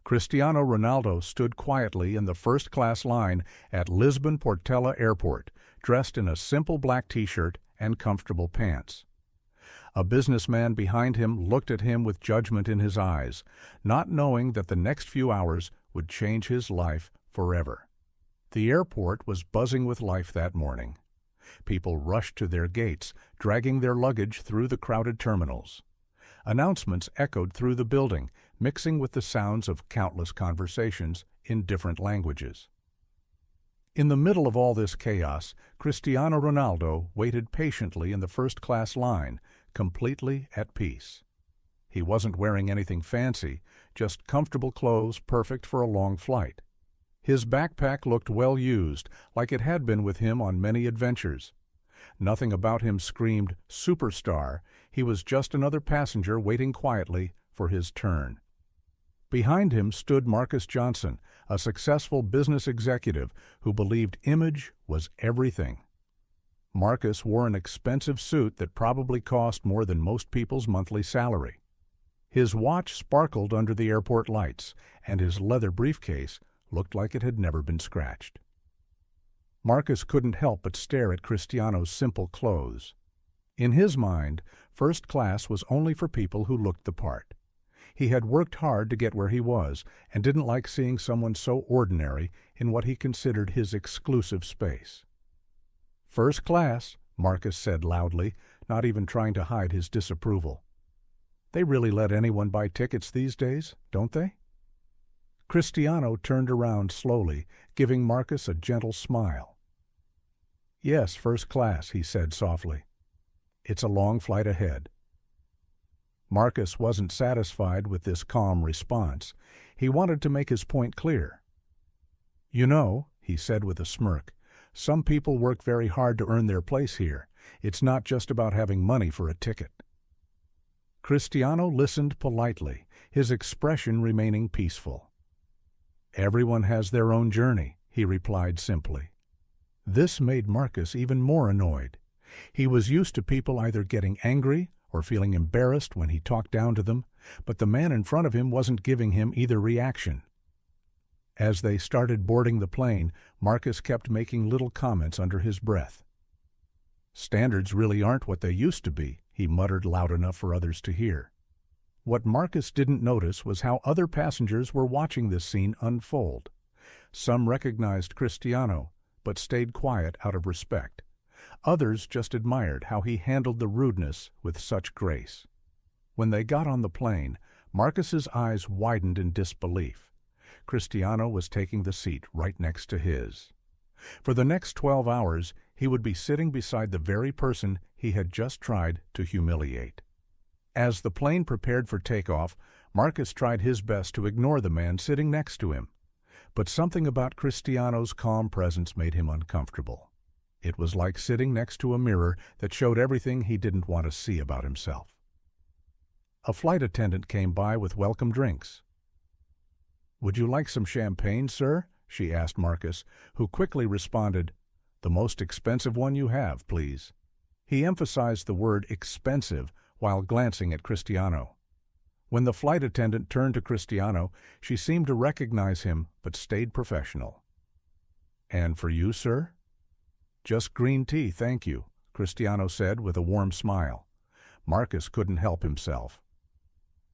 Cristiano Ronaldo stood quietly in the first-class line at Lisbon Portela Airport, dressed in a simple black t-shirt and comfortable pants. A businessman behind him looked at him with judgment in his eyes, not knowing that the next few hours would change his life forever. The airport was buzzing with life that morning. People rushed to their gates, dragging their luggage through the crowded terminals. Announcements echoed through the building, mixing with the sounds of countless conversations in different languages. In the middle of all this chaos, Cristiano Ronaldo waited patiently in the first-class line, completely at peace. He wasn't wearing anything fancy, just comfortable clothes perfect for a long flight. His backpack looked well used, like it had been with him on many adventures. Nothing about him screamed superstar. He was just another passenger waiting quietly for his turn. Behind him stood Marcus Johnson, a successful business executive who believed image was everything. Marcus wore an expensive suit that probably cost more than most people's monthly salary. His watch sparkled under the airport lights, and his leather briefcase looked like it had never been scratched. Marcus couldn't help but stare at Cristiano's simple clothes. In his mind, first class was only for people who looked the part. He had worked hard to get where he was and didn't like seeing someone so ordinary in what he considered his exclusive space. "First class," Marcus said loudly, not even trying to hide his disapproval. "They really let anyone buy tickets these days, don't they?" Cristiano turned around slowly, giving Marcus a gentle smile. "Yes, first class," he said softly. "It's a long flight ahead." Marcus wasn't satisfied with this calm response. He wanted to make his point clear. "You know," he said with a smirk, "some people work very hard to earn their place here. It's not just about having money for a ticket." Cristiano listened politely, his expression remaining peaceful. "Everyone has their own journey," he replied simply. This made Marcus even more annoyed. He was used to people either getting angry or feeling embarrassed when he talked down to them, but the man in front of him wasn't giving him either reaction. As they started boarding the plane, Marcus kept making little comments under his breath. "Standards really aren't what they used to be," he muttered loud enough for others to hear. What Marcus didn't notice was how other passengers were watching this scene unfold. Some recognized Cristiano, but stayed quiet out of respect. Others just admired how he handled the rudeness with such grace. When they got on the plane, Marcus's eyes widened in disbelief. Cristiano was taking the seat right next to his. For the next 12 hours, he would be sitting beside the very person he had just tried to humiliate. As the plane prepared for takeoff, Marcus tried his best to ignore the man sitting next to him. But something about Cristiano's calm presence made him uncomfortable. It was like sitting next to a mirror that showed everything he didn't want to see about himself. A flight attendant came by with welcome drinks. "Would you like some champagne, sir?" she asked Marcus, who quickly responded, "The most expensive one you have, please." He emphasized the word expensive while glancing at Cristiano. When the flight attendant turned to Cristiano, she seemed to recognize him but stayed professional. "And for you, sir?" "Just green tea, thank you," Cristiano said with a warm smile. Marcus couldn't help himself.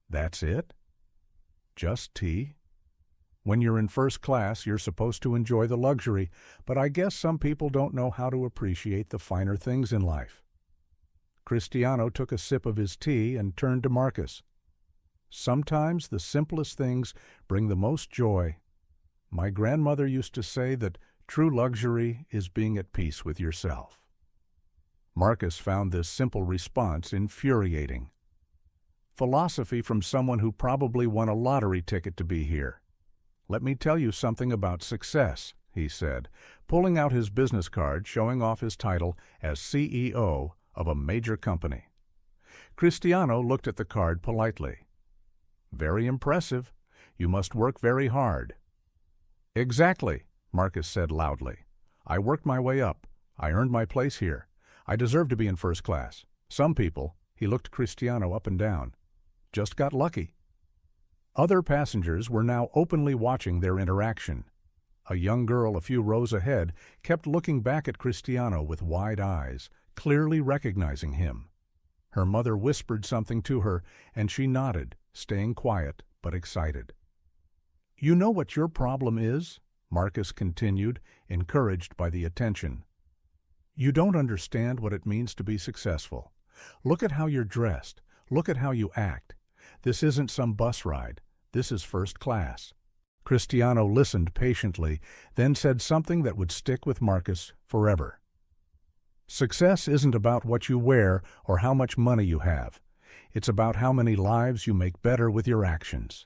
"That's it? Just tea? When you're in first class, you're supposed to enjoy the luxury, but I guess some people don't know how to appreciate the finer things in life." Cristiano took a sip of his tea and turned to Marcus. "Sometimes the simplest things bring the most joy. My grandmother used to say that true luxury is being at peace with yourself." Marcus found this simple response infuriating. Philosophy from someone who probably won a lottery ticket to be here. "Let me tell you something about success," he said, pulling out his business card showing off his title as CEO of a major company. Cristiano looked at the card politely. "Very impressive. You must work very hard." "Exactly," Marcus said loudly. "I worked my way up. I earned my place here. I deserve to be in first class. Some people," he looked Cristiano up and down, "just got lucky." Other passengers were now openly watching their interaction. A young girl a few rows ahead kept looking back at Cristiano with wide eyes, clearly recognizing him. Her mother whispered something to her, and she nodded, staying quiet but excited. "You know what your problem is?" Marcus continued, encouraged by the attention. "You don't understand what it means to be successful. Look at how you're dressed. Look at how you act. This isn't some bus ride. This is first class." Cristiano listened patiently, then said something that would stick with Marcus forever. "Success isn't about what you wear or how much money you have. It's about how many lives you make better with your actions."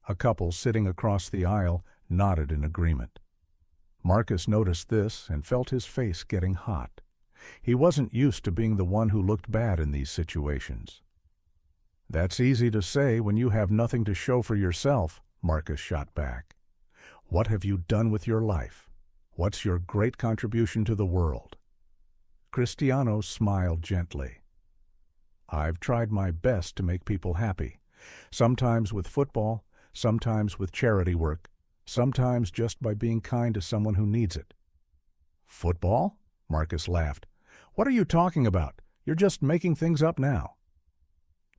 A couple sitting across the aisle nodded in agreement. Marcus noticed this and felt his face getting hot. He wasn't used to being the one who looked bad in these situations. "That's easy to say when you have nothing to show for yourself," Marcus shot back. "What have you done with your life? What's your great contribution to the world?" Cristiano smiled gently. "I've tried my best to make people happy, sometimes with football, sometimes with charity work, sometimes just by being kind to someone who needs it." "Football?" Marcus laughed. "What are you talking about? You're just making things up now."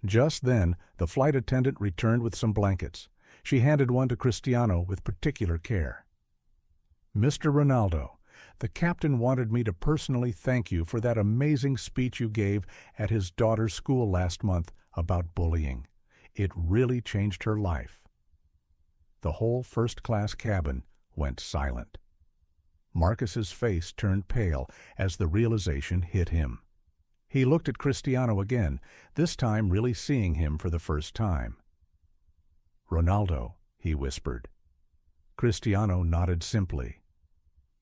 Just then, the flight attendant returned with some blankets. She handed one to Cristiano with particular care. "Mr. Ronaldo, the captain wanted me to personally thank you for that amazing speech you gave at his daughter's school last month about bullying. It really changed her life." The whole first-class cabin went silent. Marcus's face turned pale as the realization hit him. He looked at Cristiano again, this time really seeing him for the first time. "Ronaldo," he whispered. Cristiano nodded simply.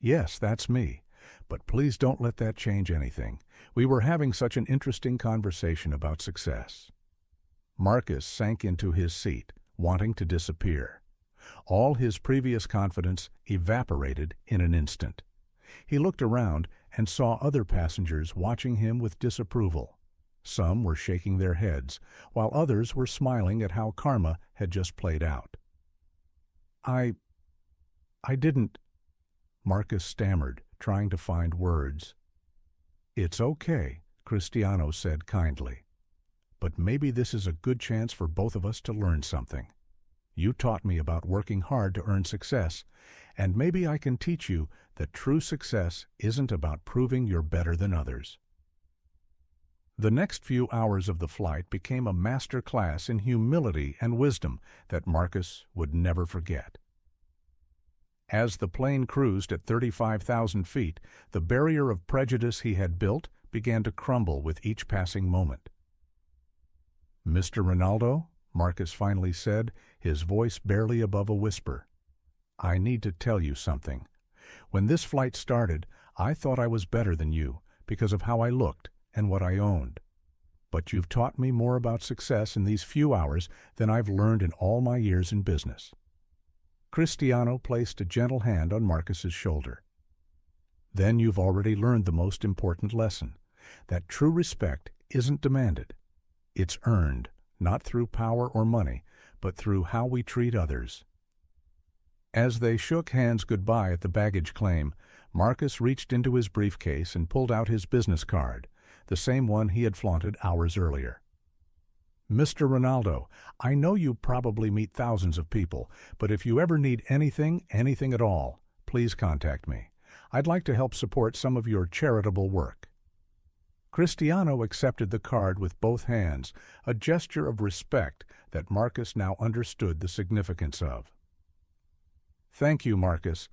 "Yes, that's me, but please don't let that change anything. We were having such an interesting conversation about success." Marcus sank into his seat, wanting to disappear. All his previous confidence evaporated in an instant. He looked around and saw other passengers watching him with disapproval. Some were shaking their heads, while others were smiling at how karma had just played out. I didn't," Marcus stammered, trying to find words. "It's okay," Cristiano said kindly. "But maybe this is a good chance for both of us to learn something. You taught me about working hard to earn success, and maybe I can teach you that true success isn't about proving you're better than others." The next few hours of the flight became a master class in humility and wisdom that Marcus would never forget. As the plane cruised at 35,000 feet, the barrier of prejudice he had built began to crumble with each passing moment. "Mr. Ronaldo," Marcus finally said, his voice barely above a whisper, "I need to tell you something. When this flight started, I thought I was better than you because of how I looked and what I owned. But you've taught me more about success in these few hours than I've learned in all my years in business." Cristiano placed a gentle hand on Marcus's shoulder. "Then you've already learned the most important lesson, that true respect isn't demanded. It's earned, not through power or money, but through how we treat others." As they shook hands goodbye at the baggage claim, Marcus reached into his briefcase and pulled out his business card, the same one he had flaunted hours earlier. "Mr. Ronaldo, I know you probably meet thousands of people, but if you ever need anything at all, please contact me. I'd like to help support some of your charitable work." Cristiano accepted the card with both hands, a gesture of respect that Marcus now understood the significance of. "Thank you, Marcus,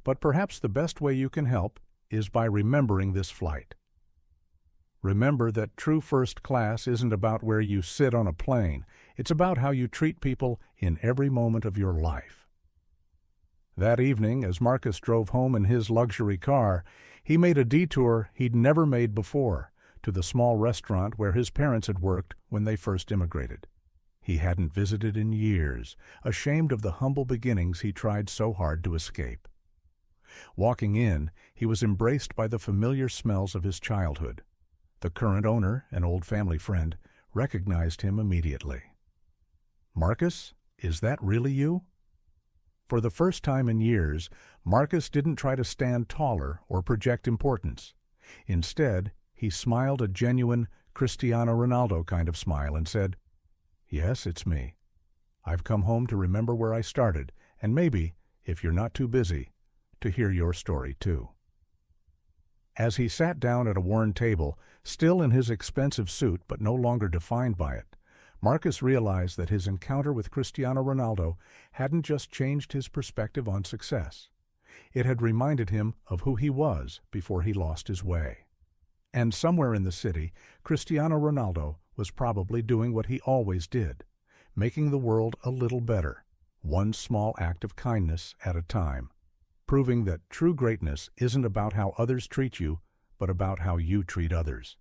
but perhaps the best way you can help is by remembering this flight. Remember that true first class isn't about where you sit on a plane. It's about how you treat people in every moment of your life." That evening, as Marcus drove home in his luxury car, he made a detour he'd never made before, to the small restaurant where his parents had worked when they first immigrated. He hadn't visited in years, ashamed of the humble beginnings he tried so hard to escape. Walking in, he was embraced by the familiar smells of his childhood. The current owner, an old family friend, recognized him immediately. "Marcus, is that really you?" For the first time in years, Marcus didn't try to stand taller or project importance. Instead, he smiled a genuine Cristiano Ronaldo kind of smile and said, "Yes, it's me. I've come home to remember where I started, and maybe, if you're not too busy, to hear your story too." As he sat down at a worn table, still in his expensive suit but no longer defined by it, Marcus realized that his encounter with Cristiano Ronaldo hadn't just changed his perspective on success. It had reminded him of who he was before he lost his way. And somewhere in the city, Cristiano Ronaldo was probably doing what he always did, making the world a little better, one small act of kindness at a time, proving that true greatness isn't about how others treat you, but about how you treat others.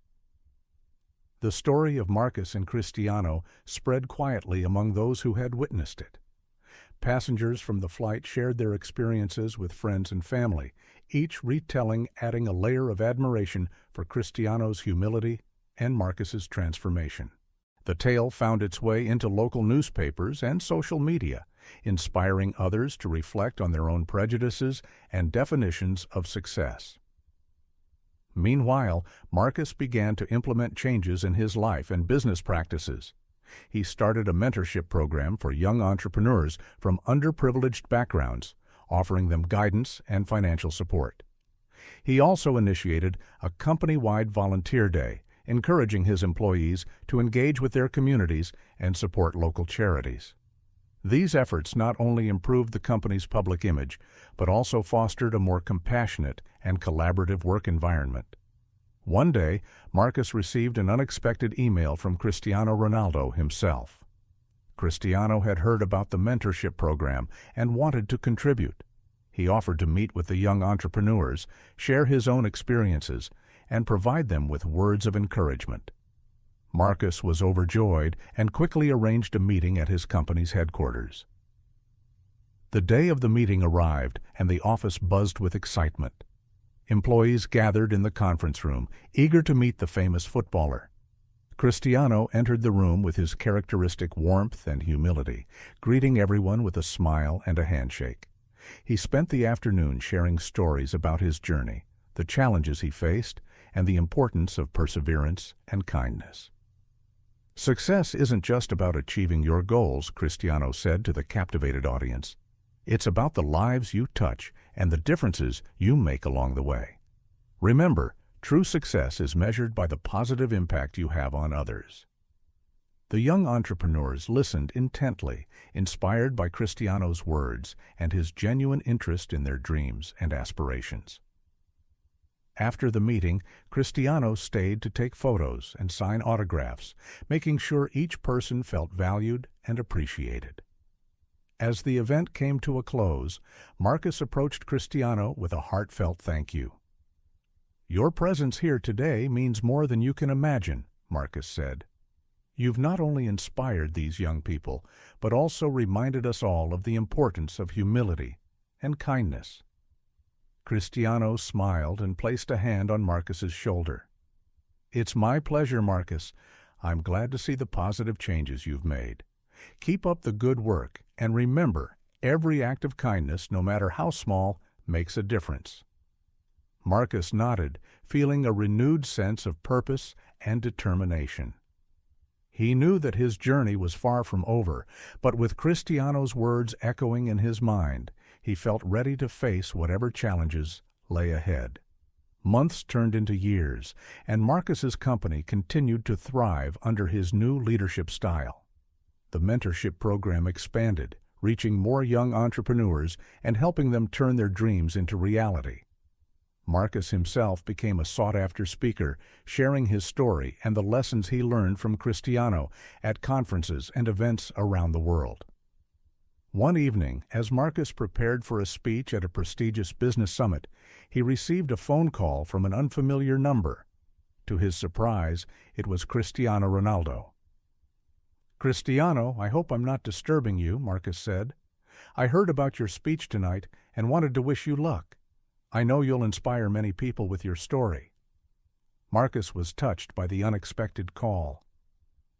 The story of Marcus and Cristiano spread quietly among those who had witnessed it. Passengers from the flight shared their experiences with friends and family, each retelling adding a layer of admiration for Cristiano's humility and Marcus's transformation. The tale found its way into local newspapers and social media, inspiring others to reflect on their own prejudices and definitions of success. Meanwhile, Marcus began to implement changes in his life and business practices. He started a mentorship program for young entrepreneurs from underprivileged backgrounds, offering them guidance and financial support. He also initiated a company-wide volunteer day, encouraging his employees to engage with their communities and support local charities. These efforts not only improved the company's public image, but also fostered a more compassionate and collaborative work environment. One day, Marcus received an unexpected email from Cristiano Ronaldo himself. Cristiano had heard about the mentorship program and wanted to contribute. He offered to meet with the young entrepreneurs, share his own experiences, and provide them with words of encouragement. Marcus was overjoyed and quickly arranged a meeting at his company's headquarters. The day of the meeting arrived, and the office buzzed with excitement. Employees gathered in the conference room, eager to meet the famous footballer. Cristiano entered the room with his characteristic warmth and humility, greeting everyone with a smile and a handshake. He spent the afternoon sharing stories about his journey, the challenges he faced, and the importance of perseverance and kindness. "Success isn't just about achieving your goals," Cristiano said to the captivated audience. "It's about the lives you touch and the differences you make along the way. Remember, true success is measured by the positive impact you have on others." The young entrepreneurs listened intently, inspired by Cristiano's words and his genuine interest in their dreams and aspirations. After the meeting, Cristiano stayed to take photos and sign autographs, making sure each person felt valued and appreciated. As the event came to a close, Marcus approached Cristiano with a heartfelt thank you. "Your presence here today means more than you can imagine," Marcus said. "You've not only inspired these young people, but also reminded us all of the importance of humility and kindness." Cristiano smiled and placed a hand on Marcus's shoulder. "It's my pleasure, Marcus. I'm glad to see the positive changes you've made. Keep up the good work, and remember, every act of kindness, no matter how small, makes a difference." Marcus nodded, feeling a renewed sense of purpose and determination. He knew that his journey was far from over, but with Cristiano's words echoing in his mind, he felt ready to face whatever challenges lay ahead. Months turned into years, and Marcus's company continued to thrive under his new leadership style. The mentorship program expanded, reaching more young entrepreneurs and helping them turn their dreams into reality. Marcus himself became a sought-after speaker, sharing his story and the lessons he learned from Cristiano at conferences and events around the world. One evening, as Marcus prepared for a speech at a prestigious business summit, he received a phone call from an unfamiliar number. To his surprise, it was Cristiano Ronaldo. "Cristiano, I hope I'm not disturbing you," Marcus said. "I heard about your speech tonight and wanted to wish you luck. I know you'll inspire many people with your story." Marcus was touched by the unexpected call.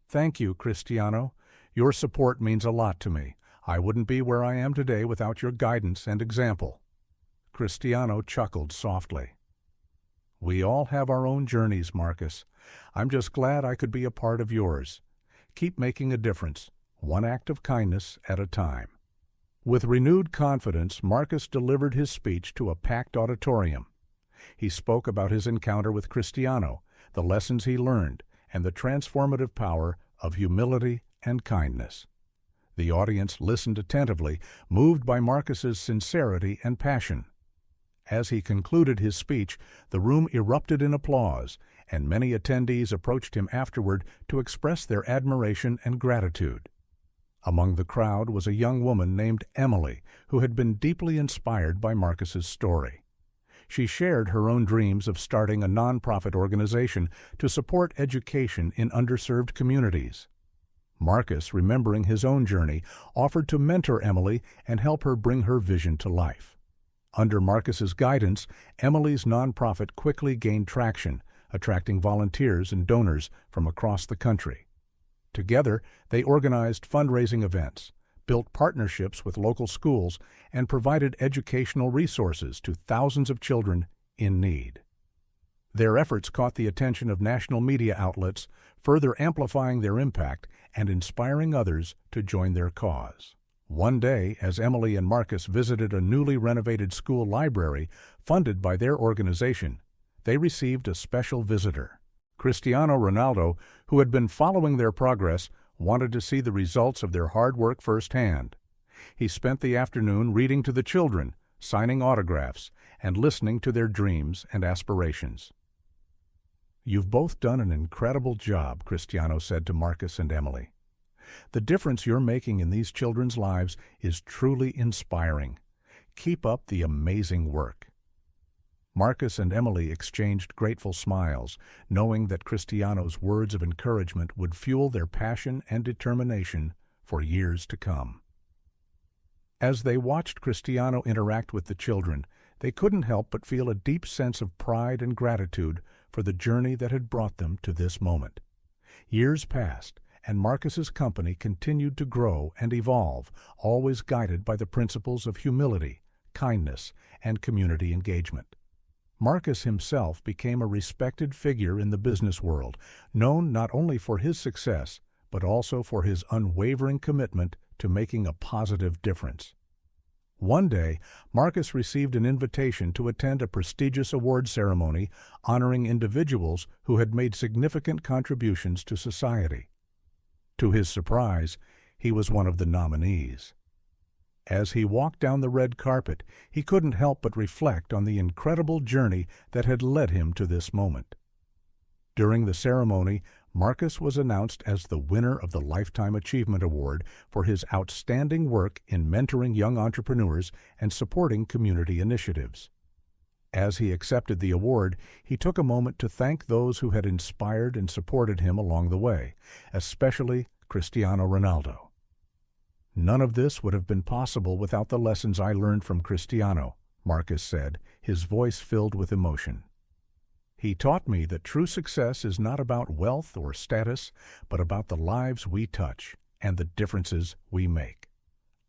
"Thank you, Cristiano. Your support means a lot to me. I wouldn't be where I am today without your guidance and example." Cristiano chuckled softly. "We all have our own journeys, Marcus. I'm just glad I could be a part of yours. Keep making a difference, one act of kindness at a time." With renewed confidence, Marcus delivered his speech to a packed auditorium. He spoke about his encounter with Cristiano, the lessons he learned, and the transformative power of humility and kindness. The audience listened attentively, moved by Marcus's sincerity and passion. As he concluded his speech, the room erupted in applause, and many attendees approached him afterward to express their admiration and gratitude. Among the crowd was a young woman named Emily, who had been deeply inspired by Marcus's story. She shared her own dreams of starting a nonprofit organization to support education in underserved communities. Marcus, remembering his own journey, offered to mentor Emily and help her bring her vision to life. Under Marcus's guidance, Emily's nonprofit quickly gained traction, attracting volunteers and donors from across the country. Together, they organized fundraising events, built partnerships with local schools, and provided educational resources to thousands of children in need. Their efforts caught the attention of national media outlets, further amplifying their impact and inspiring others to join their cause. One day, as Emily and Marcus visited a newly renovated school library funded by their organization, they received a special visitor. Cristiano Ronaldo, who had been following their progress, wanted to see the results of their hard work firsthand. He spent the afternoon reading to the children, signing autographs, and listening to their dreams and aspirations. "You've both done an incredible job," Cristiano said to Marcus and Emily. "The difference you're making in these children's lives is truly inspiring. Keep up the amazing work." Marcus and Emily exchanged grateful smiles, knowing that Cristiano's words of encouragement would fuel their passion and determination for years to come. As they watched Cristiano interact with the children, they couldn't help but feel a deep sense of pride and gratitude for the journey that had brought them to this moment. Years passed, and Marcus's company continued to grow and evolve, always guided by the principles of humility, kindness, and community engagement. Marcus himself became a respected figure in the business world, known not only for his success, but also for his unwavering commitment to making a positive difference. One day, Marcus received an invitation to attend a prestigious award ceremony honoring individuals who had made significant contributions to society. To his surprise, he was one of the nominees. As he walked down the red carpet, he couldn't help but reflect on the incredible journey that had led him to this moment. During the ceremony, Marcus was announced as the winner of the Lifetime Achievement Award for his outstanding work in mentoring young entrepreneurs and supporting community initiatives. As he accepted the award, he took a moment to thank those who had inspired and supported him along the way, especially Cristiano Ronaldo. "None of this would have been possible without the lessons I learned from Cristiano," Marcus said, his voice filled with emotion. "He taught me that true success is not about wealth or status, but about the lives we touch and the differences we make.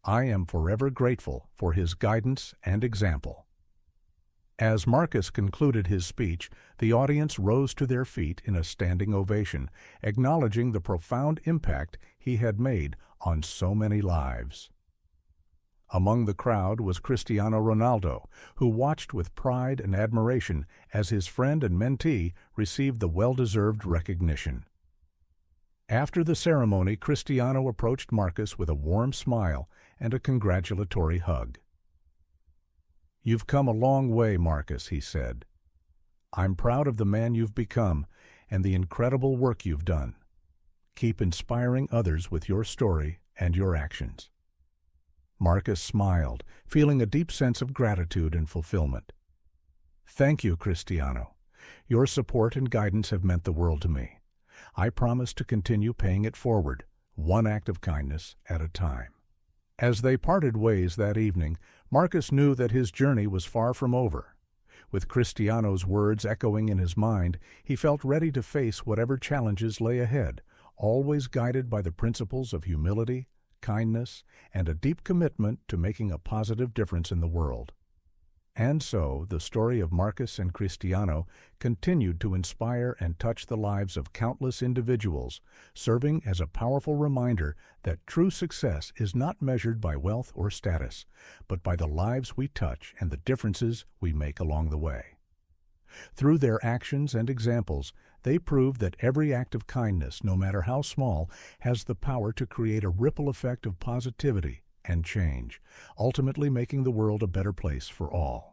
I am forever grateful for his guidance and example." As Marcus concluded his speech, the audience rose to their feet in a standing ovation, acknowledging the profound impact he had made on so many lives. Among the crowd was Cristiano Ronaldo, who watched with pride and admiration as his friend and mentee received the well-deserved recognition. After the ceremony, Cristiano approached Marcus with a warm smile and a congratulatory hug. "You've come a long way, Marcus," he said. "I'm proud of the man you've become and the incredible work you've done. Keep inspiring others with your story and your actions." Marcus smiled, feeling a deep sense of gratitude and fulfillment. "Thank you, Cristiano. Your support and guidance have meant the world to me. I promise to continue paying it forward, one act of kindness at a time." As they parted ways that evening, Marcus knew that his journey was far from over. With Cristiano's words echoing in his mind, he felt ready to face whatever challenges lay ahead, always guided by the principles of humility, kindness, and a deep commitment to making a positive difference in the world. And so, the story of Marcus and Cristiano continued to inspire and touch the lives of countless individuals, serving as a powerful reminder that true success is not measured by wealth or status, but by the lives we touch and the differences we make along the way. Through their actions and examples, they prove that every act of kindness, no matter how small, has the power to create a ripple effect of positivity and change, ultimately making the world a better place for all.